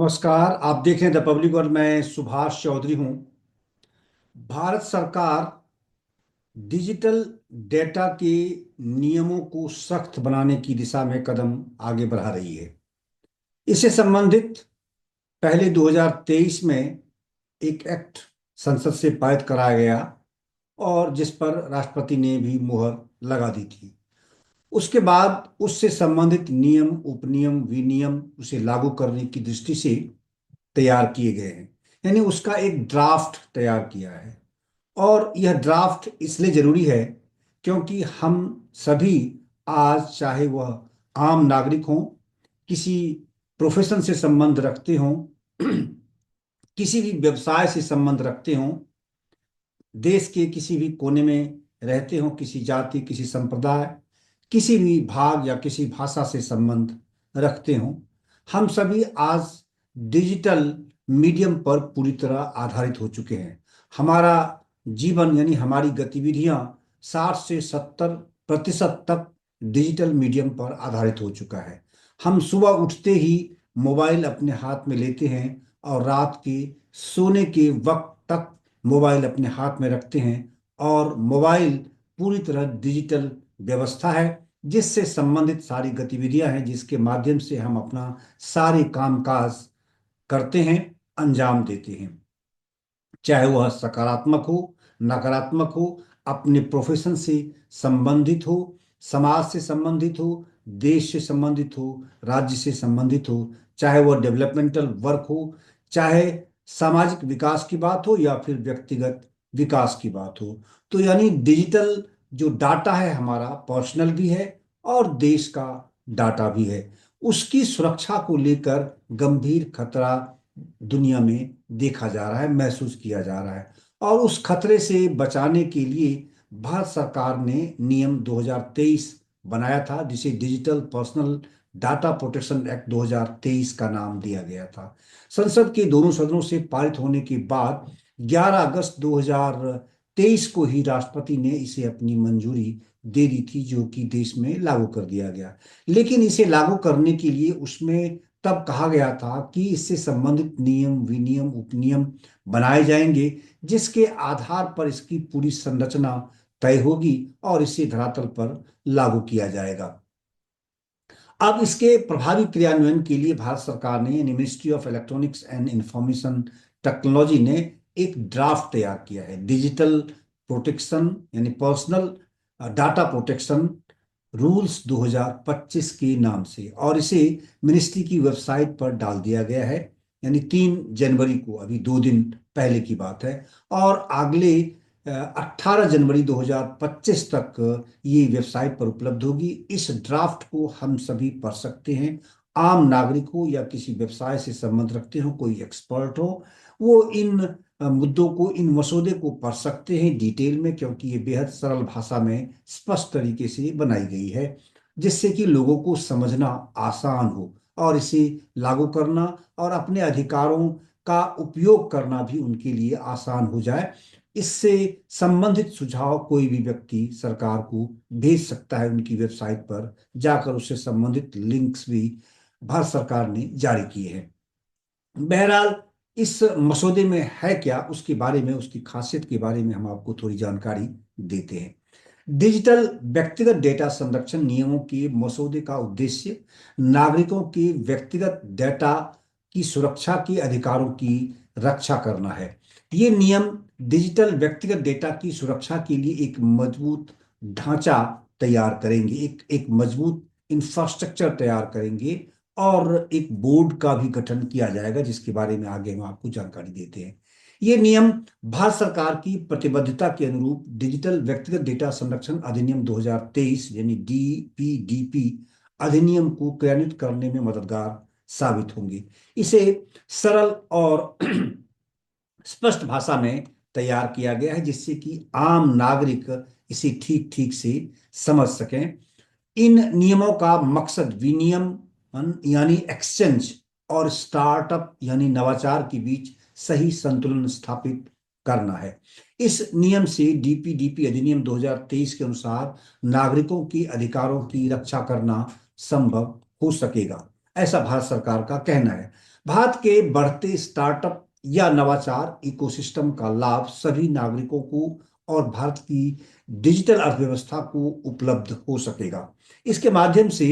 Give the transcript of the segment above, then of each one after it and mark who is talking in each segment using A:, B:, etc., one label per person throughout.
A: नमस्कार। आप देख रहे हैं द पब्लिक और मैं सुभाष चौधरी हूं। भारत सरकार डिजिटल डेटा के नियमों को सख्त बनाने की दिशा में कदम आगे बढ़ा रही है। इससे संबंधित पहले 2023 में एक एक्ट संसद से पारित कराया गया और जिस पर राष्ट्रपति ने भी मुहर लगा दी थी। उसके बाद उससे संबंधित नियम, उपनियम, विनियम उसे लागू करने की दृष्टि से तैयार किए गए हैं। यानी उसका एक ड्राफ्ट तैयार किया है। और यह ड्राफ्ट इसलिए जरूरी है क्योंकि हम सभी आज, चाहे वह आम नागरिक हों, किसी प्रोफेशन से संबंध रखते हों, किसी भी व्यवसाय से संबंध रखते हों, देश के किसी भी कोने में रहते हों, किसी जाति, किसी संप्रदाय, किसी भी भाग या किसी भाषा से संबंध रखते हों, हम सभी आज डिजिटल मीडियम पर पूरी तरह आधारित हो चुके हैं। हमारा जीवन यानी हमारी गतिविधियां 60 से 70% तक डिजिटल मीडियम पर आधारित हो चुका है। हम सुबह उठते ही मोबाइल अपने हाथ में लेते हैं और रात के सोने के वक्त तक मोबाइल अपने हाथ में रखते हैं। और मोबाइल पूरी तरह डिजिटल व्यवस्था है जिससे संबंधित सारी गतिविधियां हैं, जिसके माध्यम से हम अपना सारे कामकाज करते हैं, अंजाम देते हैं। चाहे वह सकारात्मक हो, नकारात्मक हो, अपने प्रोफेशन से संबंधित हो, समाज से संबंधित हो, देश से संबंधित हो, राज्य से संबंधित हो, चाहे वह डेवलपमेंटल वर्क हो, चाहे सामाजिक विकास की बात हो या फिर व्यक्तिगत विकास की बात हो। तो यानी डिजिटल जो डाटा है हमारा पर्सनल भी है और देश का डाटा भी है। उसकी सुरक्षा को लेकर गंभीर खतरा दुनिया में देखा जा रहा है, महसूस किया जा रहा है। और उस खतरे से बचाने के लिए भारत सरकार ने नियम 2023 बनाया था, जिसे digital personal data protection act 2023 का नाम दिया गया था। संसद के दोनों सदनों से पारित होने के बाद 11 अगस्त 2023 को ही राष्ट्रपति ने इसे अपनी मंजूरी दे दी थी, जो कि देश में लागू कर दिया गया। लेकिन इसे लागू करने के लिए उसमें तब कहा गया था कि इससे संबंधित नियम, विनियम, उपनियम बनाए जाएंगे, जिसके आधार पर इसकी पूरी संरचना तय होगी और इसे धरातल पर लागू किया जाएगा। अब इसके प्रभावी क्रियान्वयन के लिए भारत सरकार ने यानी ministry of electronics and information technology ने एक ड्राफ्ट तैयार किया है, डिजिटल प्रोटेक्शन यानी पर्सनल डाटा प्रोटेक्शन रूल्स 2025 के नाम से, और इसे मिनिस्ट्री की वेबसाइट पर डाल दिया गया है। यानी 3 जनवरी को, अभी 2 दिन पहले की बात है। और अगले 18 जनवरी 2025 तक ये वेबसाइट पर उपलब्ध होगी। इस ड्राफ्ट को हम सभी पढ़ सकते हैं। आम नागरिक हो या किसी व्यवसाय से संबंध रखते हो, कोई एक्सपर्ट हो, वो इन मुद्दों को, इन मसौदे को पढ़ सकते हैं डिटेल में, क्योंकि ये बेहद सरल भाषा में स्पष्ट तरीके से बनाई गई है, जिससे कि लोगों को समझना आसान हो और इसे लागू करना और अपने अधिकारों का उपयोग करना भी उनके लिए आसान हो जाए। इससे संबंधित सुझाव कोई भी व्यक्ति सरकार को भेज सकता है। उनकी वेबसाइट पर जाकर उससे संबंधित लिंक्स भी भारत सरकार ने जारी किए हैं। बहरहाल, इस मसौदे में है क्या, उसके बारे में, उसकी खासियत के बारे में हम आपको थोड़ी जानकारी देते हैं। डिजिटल व्यक्तिगत डेटा संरक्षण नियमों के मसौदे का उद्देश्य नागरिकों के व्यक्तिगत डेटा की सुरक्षा के अधिकारों की रक्षा करना है। ये नियम डिजिटल व्यक्तिगत डेटा की सुरक्षा के लिए एक मजबूत ढांचा तैयार करेंगे, एक मजबूत इंफ्रास्ट्रक्चर तैयार करेंगे और एक बोर्ड का भी गठन किया जाएगा, जिसके बारे में आगे हम आपको जानकारी देते हैं। ये नियम भारत सरकार की प्रतिबद्धता के अनुरूप डिजिटल व्यक्तिगत डेटा संरक्षण अधिनियम 2023 यानी डीपीडीपी अधिनियम को क्रियान्वित करने में मददगार साबित होंगे। इसे सरल और स्पष्ट भाषा में तैयार किया गया है, जिससे कि आम नागरिक इसे ठीक ठीक से समझ सकें। इन नियमों का मकसद विनियम यानी एक्सचेंज और स्टार्टअप यानी नवाचार के बीच सही संतुलन स्थापित करना है। इस नियम से डीपीडीपी अधिनियम 2023 के अनुसार नागरिकों के अधिकारों की रक्षा करना संभव हो सकेगा, ऐसा भारत सरकार का कहना है। भारत के बढ़ते स्टार्टअप या नवाचार इकोसिस्टम का लाभ सभी नागरिकों को और भारत की डिजिटल अर्थव्यवस्था को उपलब्ध हो सकेगा। इसके माध्यम से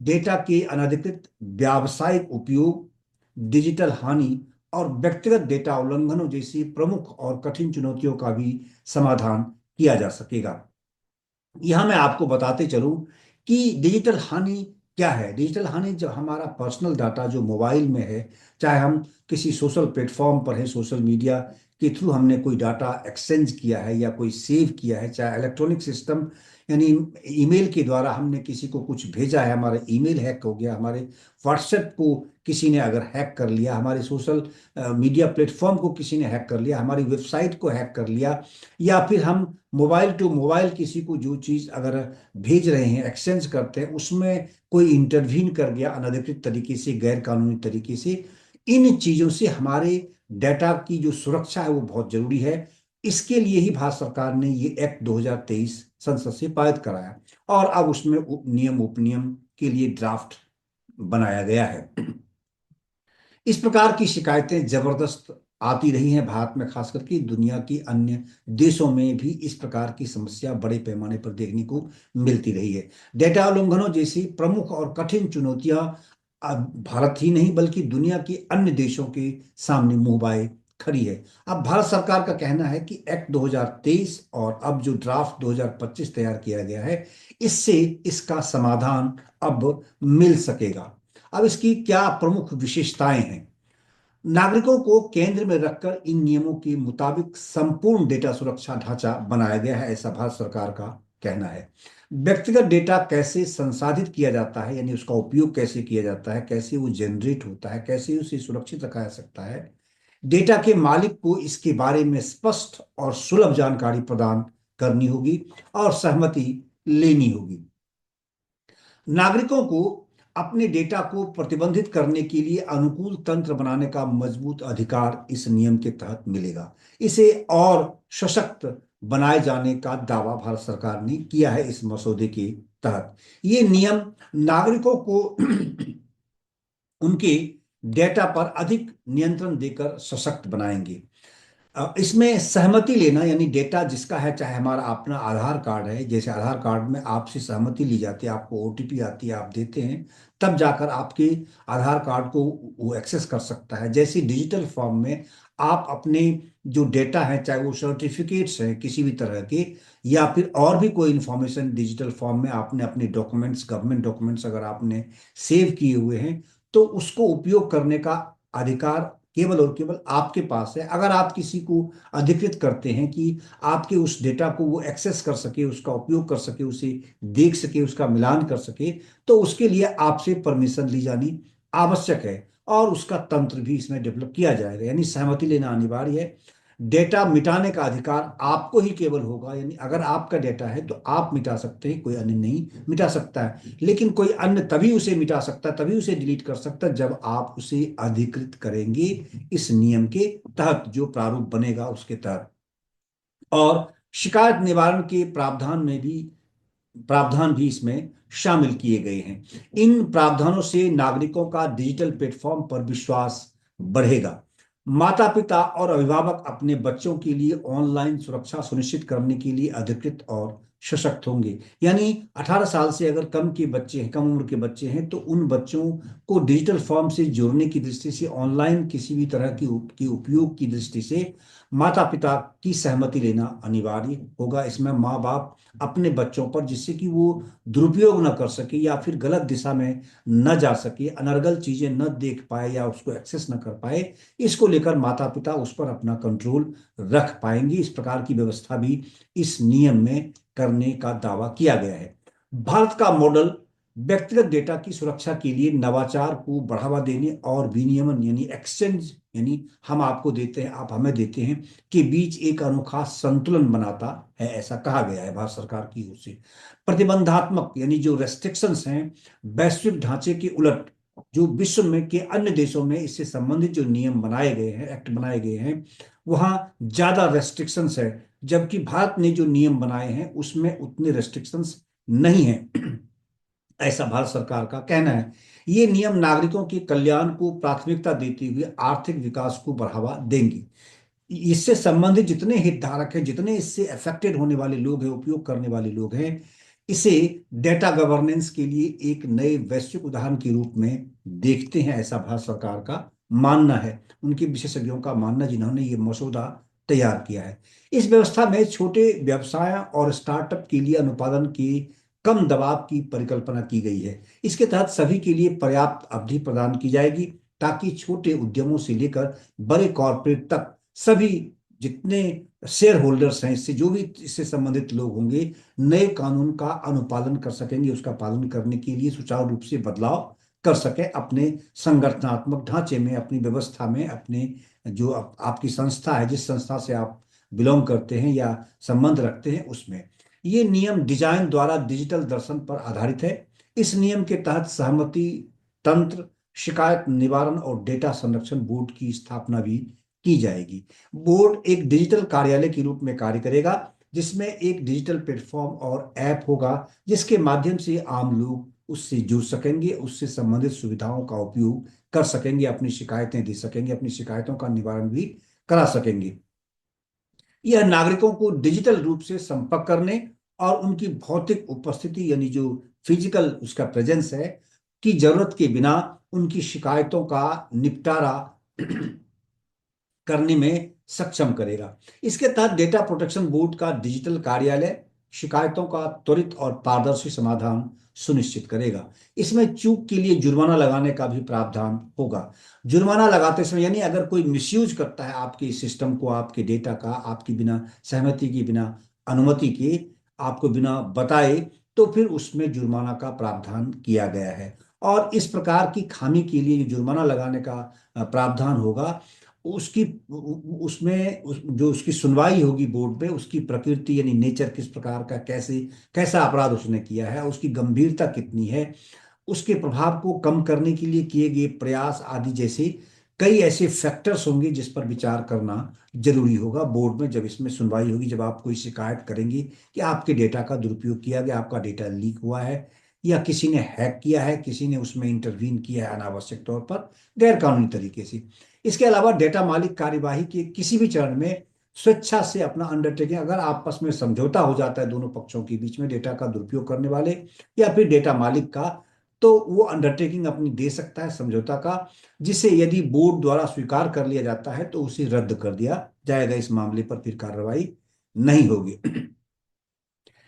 A: डेटा के अनधिकृत व्यावसायिक उपयोग, डिजिटल हानि और व्यक्तिगत डेटा उल्लंघनों जैसी प्रमुख और कठिन चुनौतियों का भी समाधान किया जा सकेगा। यहां मैं आपको बताते चलूं कि डिजिटल हानि क्या है। डिजिटल हानि जब हमारा पर्सनल डाटा जो मोबाइल में है, चाहे हम किसी सोशल प्लेटफॉर्म पर है, सोशल मीडिया के थ्रू हमने कोई डाटा एक्सचेंज किया है या कोई सेव किया है, चाहे इलेक्ट्रॉनिक सिस्टम यानी ईमेल के द्वारा हमने किसी को कुछ भेजा है, हमारा ईमेल हैक हो गया, हमारे व्हाट्सएप को किसी ने अगर हैक कर लिया, हमारे सोशल मीडिया प्लेटफॉर्म को किसी ने हैक कर लिया, हमारी वेबसाइट को हैक कर लिया, या फिर हम मोबाइल टू मोबाइल किसी को जो चीज़ अगर भेज रहे हैं, एक्सचेंज करते हैं, उसमें कोई इंटरवीन कर गया अनधिकृत तरीके से, गैर कानूनी तरीके से, इन चीज़ों से हमारे डाटा की जो सुरक्षा है वो बहुत जरूरी है। इसके लिए ही भारत सरकार ने ये एक्ट 2023 संसद से पारित कराया और अब उसमें नियम उपनियम के लिए ड्राफ्ट बनाया गया है। इस प्रकार की शिकायतें जबरदस्त आती रही हैं भारत में, खास करके दुनिया की अन्य देशों में भी इस प्रकार की समस्या बड़े पैमाने पर देखने को मिलती रही है। डेटा उल्लंघनों जैसी प्रमुख और कठिन चुनौतियां अब भारत ही नहीं बल्कि दुनिया के अन्य देशों के सामने मुंह बाए खड़ी है। अब भारत सरकार का कहना है कि एक्ट 2023 और अब जो ड्राफ्ट 2025 तैयार किया गया है, इससे इसका समाधान अब मिल सकेगा। अब इसकी क्या प्रमुख विशेषताएं हैं? नागरिकों को केंद्र में रखकर इन नियमों के मुताबिक संपूर्ण डेटा सुरक्षा ढांचा बनाया गया है, ऐसा भारत सरकार का कहना है। व्यक्तिगत डेटा कैसे संसाधित किया जाता है, यानी उसका उपयोग कैसे किया जाता है, कैसे वो जनरेट होता है, कैसे उसे सुरक्षित रखा जा सकता है, डेटा के मालिक को इसके बारे में स्पष्ट और सुलभ जानकारी प्रदान करनी होगी और सहमति लेनी होगी। नागरिकों को अपने डेटा को प्रतिबंधित करने के लिए अनुकूल तंत्र बनाने का मजबूत अधिकार इस नियम के तहत मिलेगा। इसे और सशक्त बनाए जाने का दावा भारत सरकार ने किया है इस मसौदे के तहत। ये नियम नागरिकों को उनके डेटा पर अधिक नियंत्रण देकर सशक्त बनाएंगे। इसमें सहमति लेना, यानी डेटा जिसका है, चाहे हमारा अपना आधार कार्ड है, जैसे आधार कार्ड में आपसे सहमति ली जाती है, आपको ओटीपी आती है, आप देते हैं, तब जाकर आपके आधार कार्ड को वो एक्सेस कर सकता है। जैसे डिजिटल फॉर्म में आप अपने जो डेटा है, चाहे वो सर्टिफिकेट्स हैं किसी भी तरह के, या फिर और भी कोई इंफॉर्मेशन डिजिटल फॉर्म में आपने अपने डॉक्यूमेंट्स, गवर्नमेंट डॉक्यूमेंट्स अगर आपने सेव किए हुए हैं, तो उसको उपयोग करने का अधिकार केवल और केवल आपके पास है। अगर आप किसी को अधिकृत करते हैं कि आपके उस डेटा को वो एक्सेस कर सके, उसका उपयोग कर सके, उसे देख सके, उसका मिलान कर सके, तो उसके लिए आपसे परमिशन ली जानी आवश्यक है और उसका तंत्र भी इसमें डेवलप किया जाएगा, यानी सहमति लेना अनिवार्य है। डेटा मिटाने का अधिकार आपको ही केवल होगा, यानी अगर आपका डेटा है तो आप मिटा सकते हैं, कोई अन्य नहीं मिटा सकता है। लेकिन कोई अन्य तभी उसे मिटा सकता है, तभी उसे डिलीट कर सकता है जब आप उसे अधिकृत करेंगे इस नियम के तहत, जो प्रारूप बनेगा उसके तहत। और शिकायत निवारण के प्रावधान भी इसमें शामिल किए गए हैं। इन प्रावधानों से नागरिकों का डिजिटल प्लेटफॉर्म पर विश्वास बढ़ेगा। माता पिता और अभिभावक अपने बच्चों के लिए ऑनलाइन सुरक्षा सुनिश्चित करने के लिए अधिकृत और सशक्त होंगे। यानी 18 साल से अगर कम के बच्चे हैं, कम उम्र के बच्चे हैं, तो उन बच्चों को डिजिटल फॉर्म से जोड़ने की दृष्टि से, ऑनलाइन किसी भी तरह की उपयोग की दृष्टि से माता पिता की सहमति लेना अनिवार्य होगा। इसमें माँ बाप अपने बच्चों पर, जिससे कि वो दुरुपयोग न कर सके या फिर गलत दिशा में न जा सके, अनर्गल चीजें न देख पाए या उसको एक्सेस न कर पाए, इसको लेकर माता पिता उस पर अपना कंट्रोल रख पाएंगे। इस प्रकार की व्यवस्था भी इस नियम में करने का दावा किया गया है। भारत का मॉडल व्यक्तिगत डेटा की सुरक्षा के लिए नवाचार को बढ़ावा देने और विनियमन यानी एक्सचेंज, यानी हम आपको देते हैं, आप हमें देते हैं, के बीच एक अनोखा संतुलन बनाता है, ऐसा कहा गया है भारत सरकार की ओर से। प्रतिबंधात्मक यानी जो रेस्ट्रिक्शंस हैं, वैश्विक ढांचे के उलट जो विश्व में के अन्य देशों में इससे संबंधित जो नियम बनाए गए हैं, एक्ट बनाए गए हैं, वहां ज्यादा रेस्ट्रिक्शंस है, जबकि भारत ने जो नियम बनाए हैं उसमें उतने रेस्ट्रिक्शंस नहीं है। ऐसा भारत सरकार का कहना है। ये नियम नागरिकों के कल्याण को प्राथमिकता देते हुए आर्थिक विकास को बढ़ावा देंगे। इससे संबंधित जितने हितधारक हैं, जितने इससे अफेक्टेड होने वाले लोग हैं, उपयोग करने वाले लोग हैं, इसे डेटा गवर्नेंस के लिए एक नए वैश्विक उदाहरण के रूप में देखते हैं, ऐसा भारत सरकार का मानना है। उनके विशेषज्ञों का मानना, जिन्होंने ये मसौदा तैयार किया है। इस व्यवस्था में छोटे व्यवसाय और स्टार्टअप के लिए अनुपालन की कम दबाव की परिकल्पना की गई है। इसके तहत सभी के लिए पर्याप्त अवधि प्रदान की जाएगी, ताकि छोटे उद्यमों से लेकर बड़े कॉरपोरेट तक सभी जितने शेयर होल्डर्स हैं, इससे जो भी इससे संबंधित लोग होंगे, नए कानून का अनुपालन कर सकेंगे, उसका पालन करने के लिए सुचारू रूप से बदलाव कर सके अपने संगठनात्मक ढांचे में, अपनी व्यवस्था में, अपने जो आपकी संस्था है, जिस संस्था से आप बिलोंग करते हैं या संबंध रखते हैं, उसमें। ये नियम डिजाइन द्वारा डिजिटल दर्शन पर आधारित है। इस नियम के तहत सहमति तंत्र, शिकायत निवारण और डेटा संरक्षण बोर्ड की स्थापना भी की जाएगी। बोर्ड एक डिजिटल कार्यालय के रूप में कार्य करेगा, जिसमें एक डिजिटल प्लेटफॉर्म और ऐप होगा, जिसके माध्यम से आम लोग उससे जुड़ सकेंगे, उससे संबंधित सुविधाओं का उपयोग कर सकेंगे, अपनी शिकायतें दे सकेंगे, अपनी शिकायतों का निवारण भी करा सकेंगे। यह नागरिकों को डिजिटल रूप से संपर्क करने और उनकी भौतिक उपस्थिति, यानी जो फिजिकल उसका प्रेजेंस है, की जरूरत के बिना उनकी शिकायतों का निपटारा करने में सक्षम करेगा। इसके तहत डेटा प्रोटेक्शन बोर्ड का डिजिटल कार्यालय शिकायतों का त्वरित और पारदर्शी समाधान सुनिश्चित करेगा। इसमें चूक के लिए जुर्माना लगाने का भी प्रावधान होगा। जुर्माना लगाते समय, यानी अगर कोई मिसयूज करता है आपके सिस्टम को, आपके डेटा का, आपकी बिना सहमति की, बिना अनुमति के, आपको बिना बताए, तो फिर उसमें जुर्माना का प्रावधान किया गया है। और इस प्रकार की खामी के लिए जो जुर्माना लगाने का प्रावधान होगा, उसकी जो उसकी सुनवाई होगी बोर्ड में, उसकी प्रकृति यानी नेचर किस प्रकार का, कैसे कैसा अपराध उसने किया है, उसकी गंभीरता कितनी है, उसके प्रभाव को कम करने के लिए किए गए प्रयास आदि जैसे कई ऐसे फैक्टर्स होंगे जिस पर विचार करना जरूरी होगा बोर्ड में, जब इसमें सुनवाई होगी, जब आप कोई शिकायत करेंगे कि आपके डेटा का दुरुपयोग किया गया, आपका डेटा लीक हुआ है, या किसी ने हैक किया है, किसी ने उसमें इंटरवीन किया है अनावश्यक तौर पर, गैर कानूनी तरीके से। इसके अलावा डेटा मालिक कार्यवाही के किसी भी चरण में स्वेच्छा से अपना अंडरटेकिंग, अगर आपस में समझौता हो जाता है दोनों पक्षों के बीच में, डेटा का दुरुपयोग करने वाले या फिर डेटा मालिक का, तो वो अंडरटेकिंग अपनी दे सकता है समझौता का, जिसे यदि बोर्ड द्वारा स्वीकार कर लिया जाता है तो उसे रद्द कर दिया जाएगा। इस मामले पर फिर कार्रवाई नहीं होगी।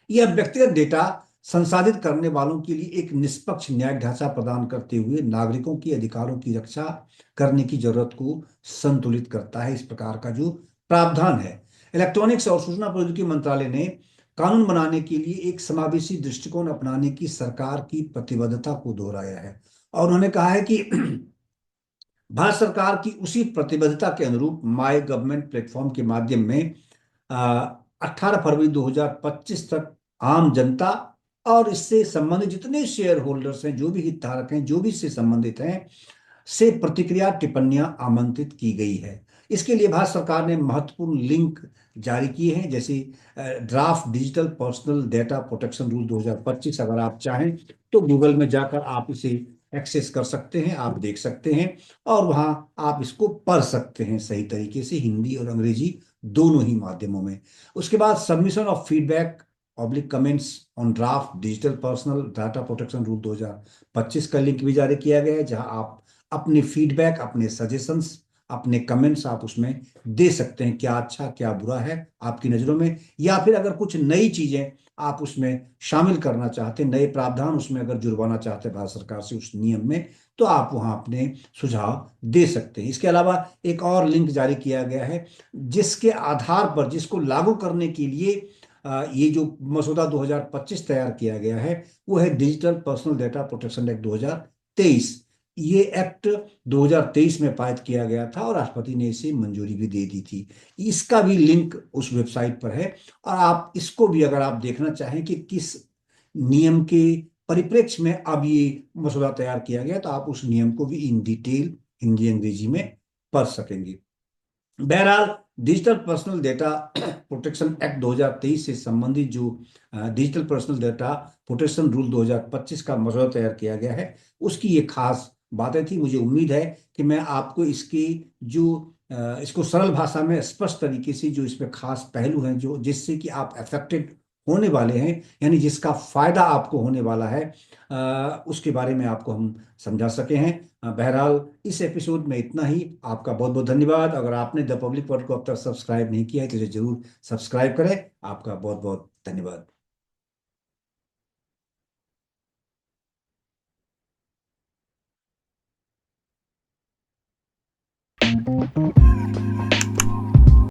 A: यह व्यक्तिगत डेटा संसाधित करने वालों के लिए एक निष्पक्ष न्यायिक ढांचा प्रदान करते हुए नागरिकों के अधिकारों की रक्षा करने की जरूरत को संतुलित करता है। इस प्रकार का जो प्रावधान है, इलेक्ट्रॉनिक्स और सूचना प्रौद्योगिकी मंत्रालय ने कानून बनाने के लिए एक समावेशी दृष्टिकोण अपनाने की सरकार की प्रतिबद्धता को दोहराया है। और उन्होंने कहा है कि भारत सरकार की उसी प्रतिबद्धता के अनुरूप माई गवर्नमेंट प्लेटफॉर्म के माध्यम में 18 फरवरी 2025 तक आम जनता और इससे संबंधित जितने शेयर होल्डर्स हैं, जो भी हितधारक हैं, जो भी इससे संबंधित हैं, से प्रतिक्रिया टिप्पणियां आमंत्रित की गई है। इसके लिए भारत सरकार ने महत्वपूर्ण लिंक जारी किए हैं, जैसे draft digital personal data protection rule 2025। अगर आप चाहें तो गूगल में जाकर आप इसे एक्सेस कर सकते हैं, आप देख सकते हैं, और वहां आप इसको पढ़ सकते हैं सही तरीके से, हिंदी और अंग्रेजी दोनों ही माध्यमों में। उसके बाद submission of feedback oblique comments on draft digital personal data protection rule 2025 का लिंक भी जारी किया गया है, जहां आप अपने फीडबैक, अपने सजेशंस, अपने कमेंट्स आप उसमें दे सकते हैं, क्या अच्छा क्या बुरा है आपकी नज़रों में, या फिर अगर कुछ नई चीज़ें आप उसमें शामिल करना चाहते हैं, नए प्रावधान उसमें अगर जुर्माना चाहते हैं भारत सरकार से उस नियम में, तो आप वहां अपने सुझाव दे सकते हैं। इसके अलावा एक और लिंक जारी किया गया है, जिसके आधार पर, जिसको लागू करने के लिए ये जो मसौदा 2025 तैयार किया गया है, वो है digital personal data protection act 2023। ये एक्ट 2023 में पारित किया गया था और राष्ट्रपति ने इसे मंजूरी भी दे दी थी। इसका भी लिंक उस वेबसाइट पर है, और आप इसको भी अगर आप देखना चाहें कि किस नियम के परिप्रेक्ष्य में अब ये मसौदा तैयार किया गया, तो आप उस नियम को भी इन डिटेल हिंदी अंग्रेजी में पढ़ सकेंगे। बहरहाल digital personal data protection act 2023 से संबंधित जो digital personal data protection rule 2025 का मसौदा तैयार किया गया है, उसकी ये खास बातें थी। मुझे उम्मीद है कि मैं आपको इसकी जो इसको सरल भाषा में स्पष्ट तरीके से जो इसमें खास पहलू हैं जो जिससे कि आप अफेक्टेड होने वाले हैं, यानी जिसका फायदा आपको होने वाला है, उसके बारे में आपको हम समझा सके हैं। बहरहाल इस एपिसोड में इतना ही। आपका बहुत बहुत धन्यवाद। अगर आपने द पब्लिक पॉड को अब तक सब्सक्राइब नहीं किया है तो इसे जरूर सब्सक्राइब करें। आपका बहुत बहुत धन्यवाद।